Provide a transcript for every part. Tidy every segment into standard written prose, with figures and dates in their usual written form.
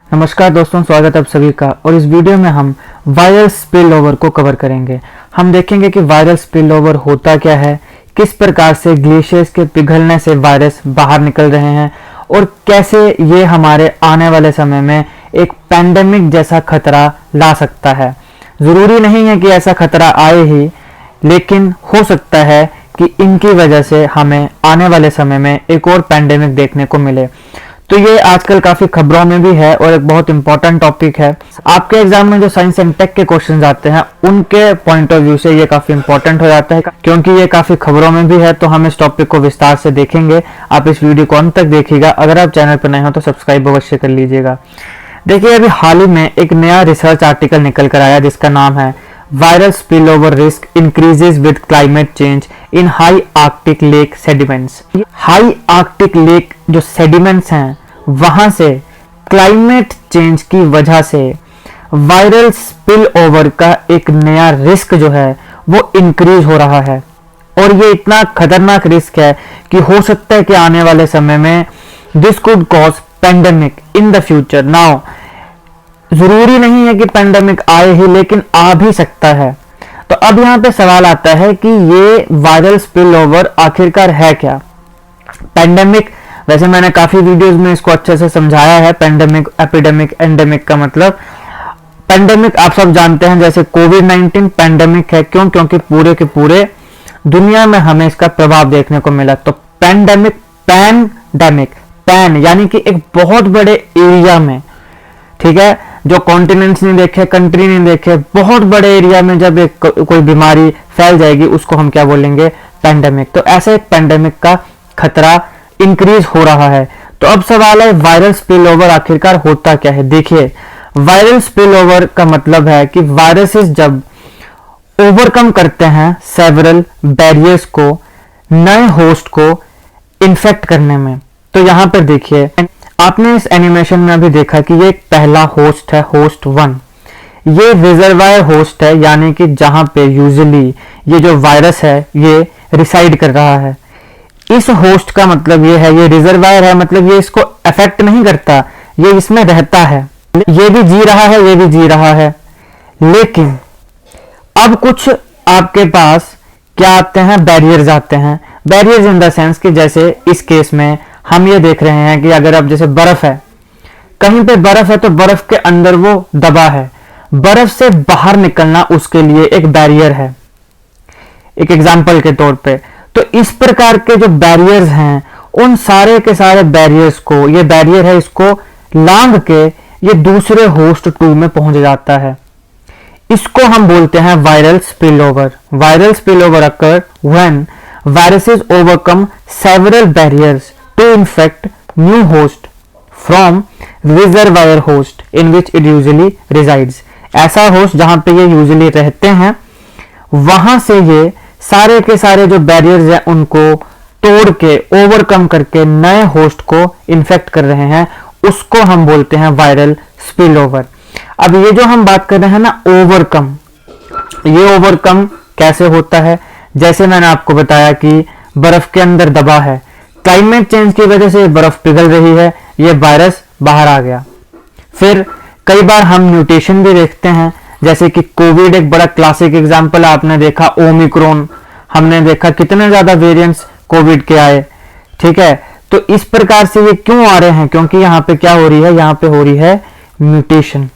नमस्कार दोस्तों, स्वागत है आप सभी का। और इस वीडियो में हम वायरल स्पिल ओवर को कवर करेंगे। हम देखेंगे कि वायरल स्पिल ओवर होता क्या है, किस प्रकार से ग्लेशियर्स के पिघलने से वायरस बाहर निकल रहे हैं और कैसे ये हमारे आने वाले समय में एक पैंडेमिक जैसा खतरा ला सकता है। ज़रूरी नहीं है कि ऐसा खतरा आए ही, लेकिन हो सकता है कि इनकी वजह से हमें आने वाले समय में एक और पैंडेमिक देखने को मिले। तो ये आजकल काफी खबरों में भी है और एक बहुत इंपॉर्टेंट टॉपिक है। आपके एग्जाम में जो साइंस एंड टेक के क्वेश्चंस आते हैं उनके पॉइंट ऑफ व्यू से ये काफी इंपॉर्टेंट हो जाता है, क्योंकि ये काफी खबरों में भी है। तो हम इस टॉपिक को विस्तार से देखेंगे। आप इस वीडियो को अंत तक देखिएगा। अगर आप चैनल पर नए हो तो सब्सक्राइब अवश्य कर लीजिएगा। देखिए, अभी हाल ही में एक नया रिसर्च आर्टिकल निकल कर आया जिसका नाम है viral spill over risk increases with climate change in high Arctic lake sediments. High Arctic lake जो सेडिमेंट्स हैं वहां से क्लाइमेट चेंज की वजह से वायरल स्पिल ओवर का एक नया रिस्क जो है वो इंक्रीज हो रहा है। और ये इतना खतरनाक रिस्क है कि हो सकता है कि आने वाले समय में this could cause pandemic in the future. Now जरूरी नहीं है कि पैंडेमिक आए ही, लेकिन आ भी सकता है। तो अब यहाँ पे सवाल आता है कि ये वायरल स्पिल ओवर आखिरकार है क्या। पैंडेमिक, वैसे मैंने काफी वीडियोस में इसको अच्छे से समझाया है। पैंडेमिक, एपिडेमिक, एंडेमिक का मतलब। पैंडेमिक आप सब जानते हैं, जैसे कोविड-19 पैंडेमिक है। क्यों? क्योंकि पूरे के पूरे दुनिया में हमें इसका प्रभाव देखने को मिला। तो पैंडेमिक, पैंडेमिक, पैन यानी कि एक बहुत बड़े एरिया में, ठीक है, जो कॉन्टिनेंट्स नहीं देखे, कंट्री नहीं देखे, बहुत बड़े एरिया में जब एक कोई बीमारी फैल जाएगी उसको हम क्या बोलेंगे? पैंडेमिक। तो ऐसा एक पैंडेमिक का खतरा इंक्रीज हो रहा है। तो अब सवाल है वायरल स्पिल ओवर आखिरकार होता क्या है। देखिए, वायरल स्पिल ओवर का मतलब है कि वायरसेस जब ओवरकम करते हैं सेवरल बैरियर्स को नए होस्ट को इन्फेक्ट करने में। तो यहां पर देखिए, आपने इस एनिमेशन में अभी देखा कि ये एक पहला होस्ट है, होस्ट 1। ये रिजर्वायर होस्ट है, यानी कि जहां पे यूजुअली ये जो वायरस है ये रिसाइड कर रहा है। इस होस्ट का मतलब ये है, ये रिजर्वायर है, मतलब ये इसको अफेक्ट नहीं करता, ये इसमें रहता है। ये भी जी रहा है, ये भी जी रहा है। लेकिन अब कुछ आपके पास क्या आते हैं? बैरियर्स आते हैं। बैरियर्स इन द सेंस कि जैसे इस केस में हम ये देख रहे हैं कि अगर अब जैसे बर्फ है, कहीं पे बर्फ है तो बर्फ के अंदर वो दबा है। बर्फ से बाहर निकलना उसके लिए एक बैरियर है, एक एग्जाम्पल के तौर पे। तो इस प्रकार के जो बैरियर्स हैं उन सारे के सारे बैरियर्स को, ये बैरियर है, इसको लांघ के ये दूसरे होस्ट 2 में पहुंच जाता है। इसको हम बोलते हैं viral spill over. Viral spill over occur when viruses overcome several barriers to infect new host from reservoir host in which it usually resides। ऐसा होस्ट जहां पे ये यूजुअली रहते हैं, वहां से ये सारे के सारे जो बैरियर्स हैं उनको तोड़ के, ओवरकम करके नए होस्ट को इन्फेक्ट कर रहे हैं। उसको हम बोलते हैं वायरल स्पिल ओवर। अब ये जो हम बात कर रहे हैं ना, ओवरकम, ये ओवरकम कैसे होता है? जैसे मैंने आपको बताया कि बर्फ के अंदर दबा है, क्लाइमेट चेंज की वजह से बर्फ पिघल रही है, ये वायरस बाहर आ गया। फिर कई बार हम म्यूटेशन भी देखते हैं, जैसे कि कोविड एक बड़ा क्लासिक एग्जांपल आपने देखा। ओमिक्रॉन हमने देखा, कितने ज्यादा वेरिएंट्स कोविड के आए, ठीक है। तो इस प्रकार से ये क्यों आ रहे हैं? क्योंकि यहाँ पे क्या हो रही है? यहाँ पे हो रही है म्यूटेशन,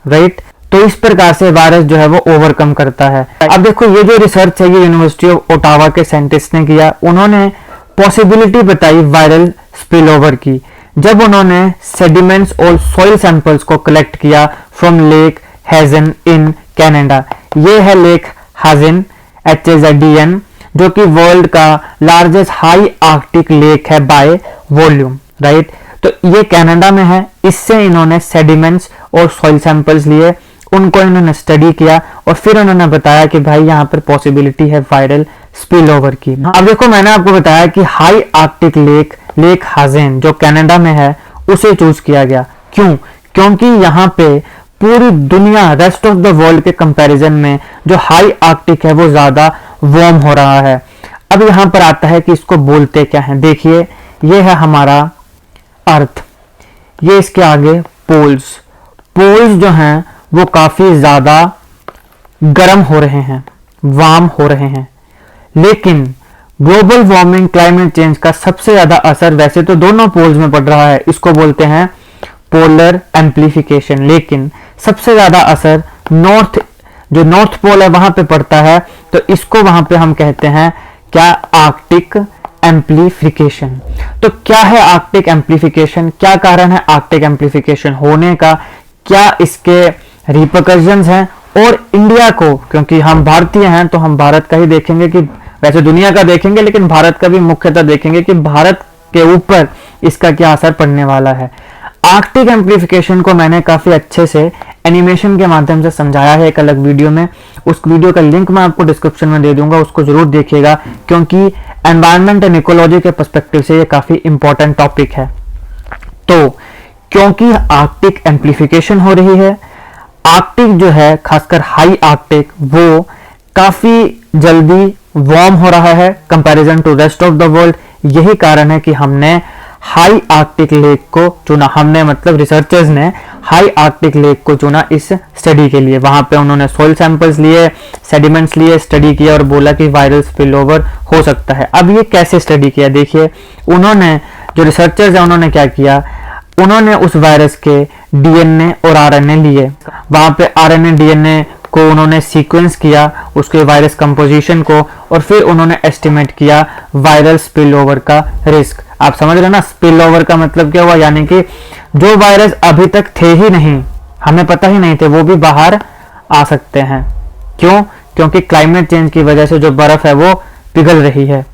राइट। तो इस प्रकार से वायरस जो है वो ओवरकम करता है। अब देखो, ये जो रिसर्च है ये यूनिवर्सिटी ऑफ ओटावा के साइंटिस्ट ने किया। उन्होंने पॉसिबिलिटी बताई वायरल स्पिल ओवर की, जब उन्होंने सेडिमेंट्स और सॉइल सैंपल्स को कलेक्ट किया फ्रॉम लेक हैजन इन कनाडा। ये है लेक हैजन, HAZN, जो कि वर्ल्ड का लार्जेस्ट हाई आर्कटिक लेक है बाय वॉल्यूम, राइट। तो ये कनाडा में है। इससे इन्होंने सेडिमेंट्स और सॉइल सैंपल्स लिए, उनको इन्होंने स्टडी किया और फिर उन्होंने बताया कि भाई यहाँ पर पॉसिबिलिटी है वायरल स्पिल ओवर की। अब देखो, मैंने आपको बताया कि हाई आर्कटिक लेक, लेक हैजन जो कनाडा में है, उसे चूज किया गया। क्यों? क्योंकि यहाँ पे पूरी दुनिया, रेस्ट ऑफ द वर्ल्ड के कंपैरिजन में जो हाई आर्कटिक है वो ज्यादा वार्म हो रहा है। अब यहाँ पर आता है कि इसको बोलते क्या है। देखिए, ये है हमारा अर्थ, ये इसके आगे पोल्स, पोल्स जो हैं वो काफी ज्यादा गर्म हो रहे हैं, वार्म हो रहे हैं। लेकिन ग्लोबल वार्मिंग, क्लाइमेट चेंज का सबसे ज्यादा असर वैसे तो दोनों पोल्स में पड़ रहा है, इसको बोलते हैं पोलर एम्प्लीफिकेशन, लेकिन सबसे ज्यादा असर जो नॉर्थ पोल है वहां पे पड़ता है, तो इसको वहां पे हम कहते हैं क्या, आर्कटिक एम्प्लीफिकेशन। तो क्या है आर्कटिक एम्प्लीफिकेशन, क्या कारण है आर्कटिक एम्प्लीफिकेशन होने का, क्या इसके रिपरकशंस हैं, और इंडिया को, क्योंकि हम भारतीय हैं तो हम भारत का ही देखेंगे, कि वैसे दुनिया का देखेंगे लेकिन भारत का भी मुख्यतः देखेंगे कि भारत के ऊपर इसका क्या असर पड़ने वाला है। आर्कटिक एम्प्लीफिकेशन को मैंने काफी अच्छे से एनिमेशन के माध्यम से समझाया है एक अलग वीडियो में, उस वीडियो का लिंक मैं आपको डिस्क्रिप्शन में दे दूंगा, उसको जरूर देखिएगा, क्योंकि एनवायरनमेंट एंड इकोलॉजी के पर्सपेक्टिव से ये काफी इंपॉर्टेंट टॉपिक है। तो क्योंकि आर्कटिक एम्प्लीफिकेशन हो रही है, आर्कटिक जो है खासकर हाई आर्कटिक वो काफी जल्दी वार्म हो रहा है comparison to rest of the world. यही कारण है कि हमने हाई आर्कटिक लेक को चुना, हमने मतलब रिसर्चर्स ने हाई आर्कटिक लेक को चुना इस स्टडी के लिए। वहां पे उन्होंने सॉइल सैंपल्स लिए, सेडिमेंट्स लिए, स्टडी किया और बोला कि वायरल स्पिल ओवर हो सकता है। अब ये कैसे स्टडी किया, देखिए उन्होंने, जो रिसर्चर्स है उन्होंने क्या किया, उन्होंने उस वायरस के डीएनए और आरएनए लिए, वहां पे आरएनए डीएनए को उन्होंने सीक्वेंस किया, उसके वायरस कंपोजिशन को, और फिर उन्होंने एस्टिमेट किया वायरल स्पिल ओवर का रिस्क। आप समझ रहे ना, स्पिल ओवर का मतलब क्या हुआ, यानी कि जो वायरस अभी तक थे ही नहीं, हमें पता ही नहीं थे, वो भी बाहर आ सकते हैं। क्यों? क्योंकि क्लाइमेट चेंज की वजह से जो बर्फ है वो पिघल रही है।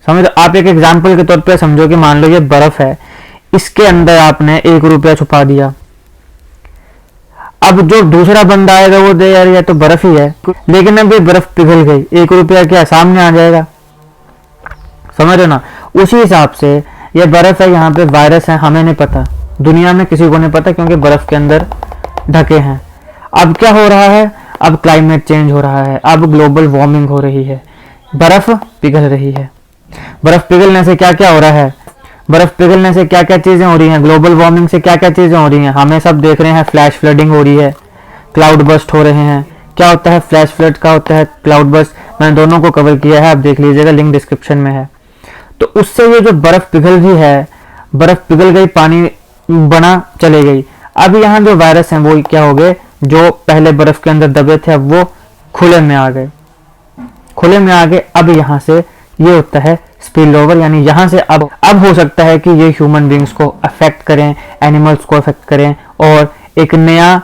समझ, आप एक एग्जाम्पल के तौर पे समझो कि मान लो ये बर्फ है, इसके अंदर आपने 1 रुपया छुपा दिया, अब जो दूसरा बंदा आएगा वो दे यार ये तो बर्फ ही है, लेकिन अब ये बर्फ पिघल गई, 1 रुपया क्या सामने आ जाएगा, समझ रहे ना। उसी हिसाब से ये बर्फ है, यहाँ पे वायरस है, हमें नहीं पता, दुनिया में किसी को नहीं पता, क्योंकि बर्फ के अंदर ढके हैं। अब क्या हो रहा है, अब क्लाइमेट चेंज हो रहा है, अब ग्लोबल वार्मिंग हो रही है, बर्फ पिघल रही है। बर्फ पिघलने से क्या क्या हो रहा है, बर्फ पिघलने से क्या क्या चीजें हो रही हैं, ग्लोबल वार्मिंग से क्या क्या चीजें हो रही हैं, हमें सब देख रहे हैं, फ्लैश फ्लडिंग हो रही है, क्लाउड बस्ट हो रहे हैं। क्या होता है फ्लैश फ्लड, का होता है क्लाउड बस्ट, मैंने दोनों को कवर किया है, आप देख लीजिएगा, लिंक डिस्क्रिप्शन में है। तो उससे ये जो बर्फ पिघल रही है, बर्फ पिघल गई, पानी बना चले गई, अब यहाँ जो वायरस हैं वो क्या हो गए, जो पहले बर्फ के अंदर दबे थे अब वो खुले में आ गए, खुले में आ गए। अब यहाँ से ये होता है स्पिल ओवर, यानी यहाँ से अब हो सकता है कि ये ह्यूमन बींग्स को अफेक्ट करें, एनिमल्स को अफेक्ट करें और एक नया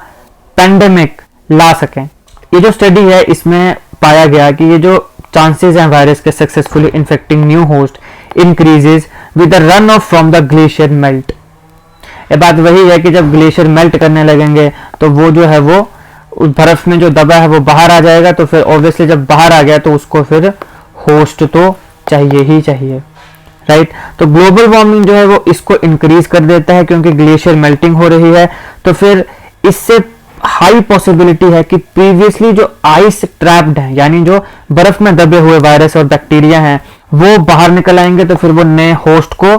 पैंडेमिक ला सकें। ये जो स्टडी है इसमें पाया गया कि ये जो चांसेस हैं वायरस के successfully infecting new host increases with the run of from the glacier melt. ये बात वही है कि जब ग्लेशियर मेल्ट करने लगेंगे तो वो जो है वो उस बर्फ में जो दबा है वो बाहर आ जाएगा, तो फिर ऑब्वियसली जब बाहर आ गया तो उसको फिर होस्ट तो चाहिए ही चाहिए, राइट। तो ग्लोबल वार्मिंग जो है वो इसको इंक्रीज कर देता है, क्योंकि ग्लेशियर मेल्टिंग हो रही है, तो फिर इससे हाई पॉसिबिलिटी है कि प्रीवियसली जो आइस ट्रैप्ड है, यानी जो बर्फ में दबे हुए वायरस और बैक्टीरिया हैं वो बाहर निकल आएंगे, तो फिर वो नए होस्ट को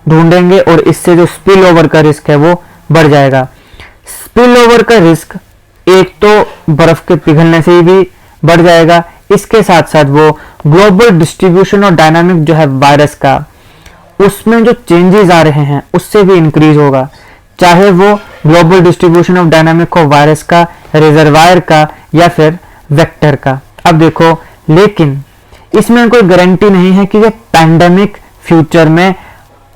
ढूंढेंगे और इससे जो स्पिल ओवर का रिस्क है वो बढ़ जाएगा। स्पिल ओवर का रिस्क एक तो बर्फ के पिघलने से ही भी बढ़ जाएगा, इसके साथ साथ वो ग्लोबल डिस्ट्रीब्यूशन और डायनामिक जो है वायरस का, उसमें जो चेंजेस आ रहे हैं उससे भी इंक्रीज होगा, चाहे वो ग्लोबल डिस्ट्रीब्यूशन ऑफ डायनामिक हो वायरस का, रिजर्वायर का या फिर वेक्टर का। अब देखो, लेकिन इसमें कोई गारंटी नहीं है कि ये पैंडेमिक फ्यूचर में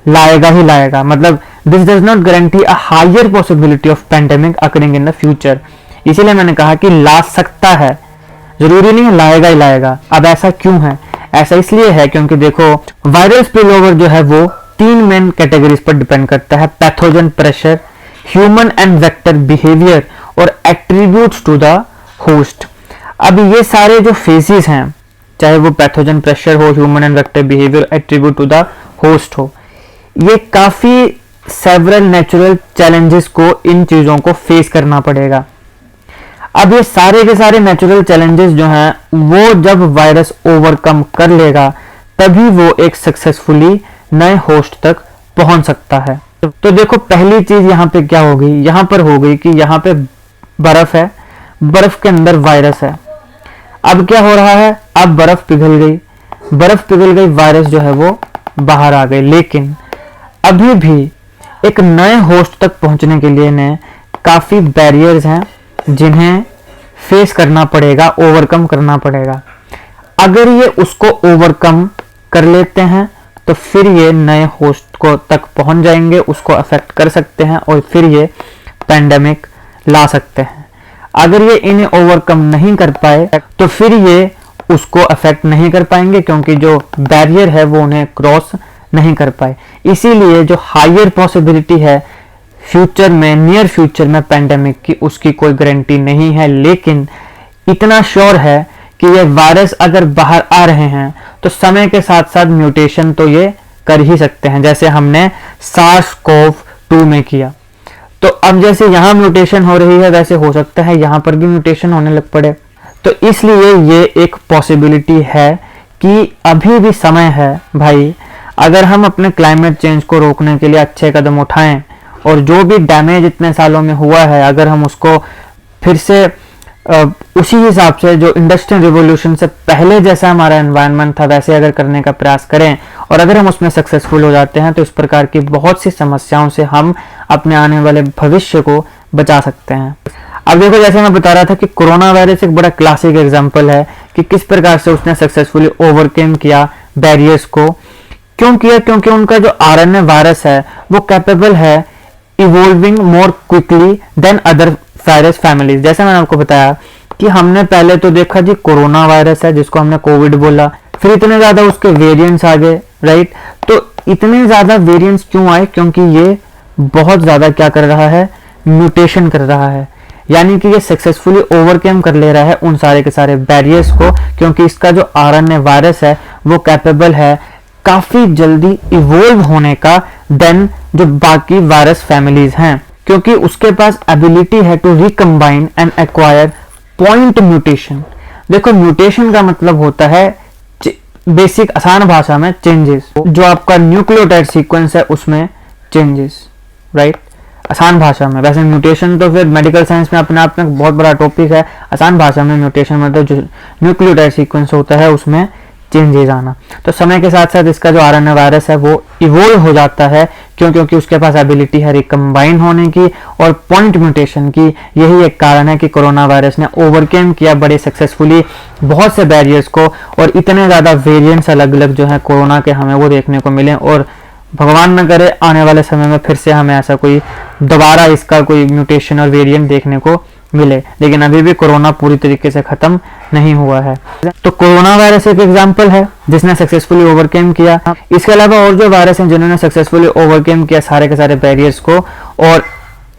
लाएगा ही लाएगा, मतलब this does not guarantee a higher possibility of pandemic occurring in the future. इसीलिए मैंने कहा कि ला सकता है, जरूरी नहीं है लाएगा ही लाएगा। अब ऐसा क्यों है? ऐसा इसलिए है क्योंकि देखो वायरल स्पिल ओवर जो है वो 3 मेन कैटेगरीज पर डिपेंड करता है, pathogen pressure, human and vector behaviour और एट्रीब्यूट्स टू द होस्ट। अब ये सारे जो फेजेस हैं, चाहे वो पैथोजन प्रेशर हो, human and vector behaviour, attribute to the host हो, ये काफी सेवरल नेचुरल चैलेंजेस को, इन चीजों को फेस करना पड़ेगा। अब ये सारे के सारे नेचुरल चैलेंजेस जो हैं वो जब वायरस ओवरकम कर लेगा तभी वो एक सक्सेसफुली नए होस्ट तक पहुंच सकता है। तो देखो पहली चीज यहाँ पे क्या हो गई, यहाँ पर हो गई कि यहाँ पे बर्फ है, बर्फ के अंदर वायरस है। अब क्या हो रहा है, अब बर्फ पिघल गई, बर्फ पिघल गई, वायरस जो है वो बाहर आ गए। लेकिन अभी भी एक नए होस्ट तक पहुंचने के लिए ने काफी बैरियर्स हैं जिन्हें फेस करना पड़ेगा, ओवरकम करना पड़ेगा। अगर ये उसको ओवरकम कर लेते हैं तो फिर ये नए होस्ट को तक पहुंच जाएंगे, उसको अफेक्ट कर सकते हैं और फिर ये पैंडेमिक ला सकते हैं। अगर ये इन्हें ओवरकम नहीं कर पाए तो फिर ये उसको अफेक्ट नहीं कर पाएंगे, क्योंकि जो बैरियर है वो उन्हें क्रॉस नहीं कर पाए। इसीलिए जो हायर पॉसिबिलिटी है फ्यूचर में, नियर फ्यूचर में पैंडेमिक की, उसकी कोई गारंटी नहीं है। लेकिन इतना श्योर है कि ये वायरस अगर बाहर आ रहे हैं तो समय के साथ साथ म्यूटेशन तो ये कर ही सकते हैं, जैसे हमने SARS-CoV-2 में किया। तो अब जैसे यहाँ म्यूटेशन हो रही है वैसे हो सकता है यहाँ पर भी म्यूटेशन होने लग पड़े। तो इसलिए ये एक पॉसिबिलिटी है कि अभी भी समय है भाई, अगर हम अपने क्लाइमेट चेंज को रोकने के लिए अच्छे कदम उठाएं और जो भी डैमेज इतने सालों में हुआ है अगर हम उसको फिर से उसी हिसाब से जो इंडस्ट्रियल रिवॉल्यूशन से पहले जैसा हमारा एनवायरनमेंट था वैसे अगर करने का प्रयास करें और अगर हम उसमें सक्सेसफुल हो जाते हैं तो इस प्रकार की बहुत सी समस्याओं से हम अपने आने वाले भविष्य को बचा सकते हैं। अब देखो जैसे मैं बता रहा था कि कोरोना वायरस एक बड़ा क्लासिक एग्जाम्पल है कि किस प्रकार से उसने सक्सेसफुली ओवरकम किया बैरियर्स को। क्यों किया? क्योंकि उनका जो आरएनए वायरस है वो कैपेबल है evolving more quickly than other virus families. जैसे मैंने आपको बताया कि हमने पहले तो देखा जी कोरोना वायरस है जिसको हमने कोविड बोला, फिर इतने ज्यादा उसके वेरिएंट्स आ गए, राइट। तो इतने ज्यादा वेरिएंट्स क्यों आए? क्योंकि ये बहुत ज्यादा क्या कर रहा है, म्यूटेशन कर रहा है, यानी कि ये सक्सेसफुली ओवरकम कर ले रहा है उन सारे के सारे बैरियर्स को, क्योंकि इसका जो आरएनए वायरस है वो कैपेबल है काफी जल्दी इवोल्व होने का देन जो बाकी वायरस फैमिलीज हैं, क्योंकि उसके पास एबिलिटी है to recombine and acquire point mutation. देखो म्यूटेशन का मतलब होता है बेसिक आसान भाषा में चेंजेस, जो आपका न्यूक्लियोटाइड सीक्वेंस है उसमें चेंजेस, राइट, आसान भाषा में। वैसे म्यूटेशन तो फिर मेडिकल साइंस में अपने आप में बहुत बड़ा टॉपिक है। आसान भाषा में म्यूटेशन मतलब जो न्यूक्लियोटाइड सीक्वेंस होता है उसमें चेंजेस आना। तो समय के साथ साथ इसका जो आरएनए वायरस है वो इवोल्व हो जाता है, क्योंकि उसके पास एबिलिटी है रिकम्बाइन होने की और पॉइंट म्यूटेशन की। यही एक कारण है कि कोरोना वायरस ने ओवरकम किया बड़े सक्सेसफुली बहुत से बैरियर्स को, और इतने ज्यादा वेरिएंट्स अलग अलग जो है कोरोना के हमें वो देखने को मिले। और भगवान न करे आने वाले समय में फिर से हमें ऐसा कोई दोबारा इसका कोई म्यूटेशन और वेरिएंट देखने को मिले, लेकिन अभी भी कोरोना पूरी तरीके से खत्म नहीं हुआ है। तो कोरोना वायरस एक एग्जांपल है जिसने सक्सेसफुली ओवरकम किया। इसके अलावा और जो वायरस हैं जिन्होंने सक्सेसफुली ओवरकम किया सारे के सारे बैरियर्स को और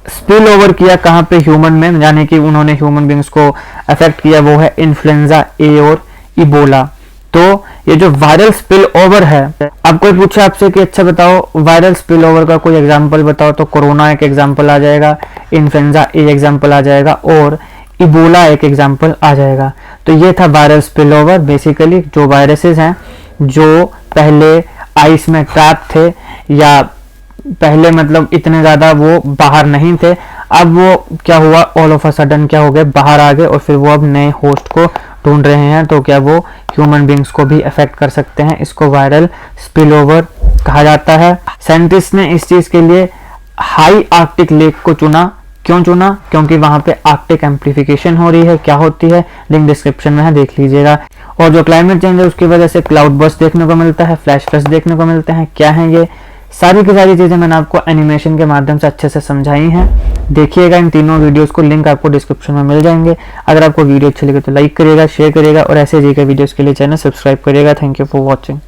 स्पिल ओवर किया कहाँ पे, ह्यूमन में, यानी कि उन्होंने ह्यूमन बींग्स को अफेक्ट किया, वो है इन्फ्लुएंजा ए और इबोला। तो ये जो वायरल स्पिल ओवर है, अब कोई पूछे आपसे कि अच्छा बताओ वायरल स्पिल ओवर का कोई एग्जांपल बताओ, तो कोरोना एक एग्जांपल आ जाएगा, इन्फ्लुएंजा ए एग्जांपल आ जाएगा और इबोला एक एग्जांपल आ जाएगा। तो ये था वायरल स्पिल ओवर। बेसिकली जो वायरसेस हैं जो पहले आइस में ट्रैप थे या पहले मतलब इतने ज्यादा वो बाहर नहीं थे, अब वो क्या हुआ, ऑल ऑफ अ सडन क्या हो गए, बाहर आ गए और फिर वो अब नए होस्ट को ढूंढ रहे हैं। तो क्या वो ह्यूमन बींग्स को भी अफेक्ट कर सकते हैं। इसको वायरल स्पिल ओवर कहा जाता है। साइंटिस्ट ने इस चीज के लिए हाई आर्कटिक लेक को चुना। क्यों चुना? क्योंकि वहां पे आर्कटिक एम्प्लीफिकेशन हो रही है। क्या होती है, लिंक डिस्क्रिप्शन में है, देख लीजिएगा। और जो क्लाइमेट चेंज है उसकी वजह से क्लाउड बर्स्ट देखने को मिलता है, फ्लैश फ्लश देखने को मिलते हैं। क्या है ये सारी की सारी चीजें मैंने आपको एनिमेशन के माध्यम से अच्छे से समझाई हैं। देखिएगा इन तीनों वीडियोस को, लिंक आपको डिस्क्रिप्शन में मिल जाएंगे। अगर आपको वीडियो अच्छी लगे तो लाइक करिएगा, शेयर करिएगा और ऐसे जी के वीडियोस के लिए चैनल सब्सक्राइब करिएगा। Thank you for watching.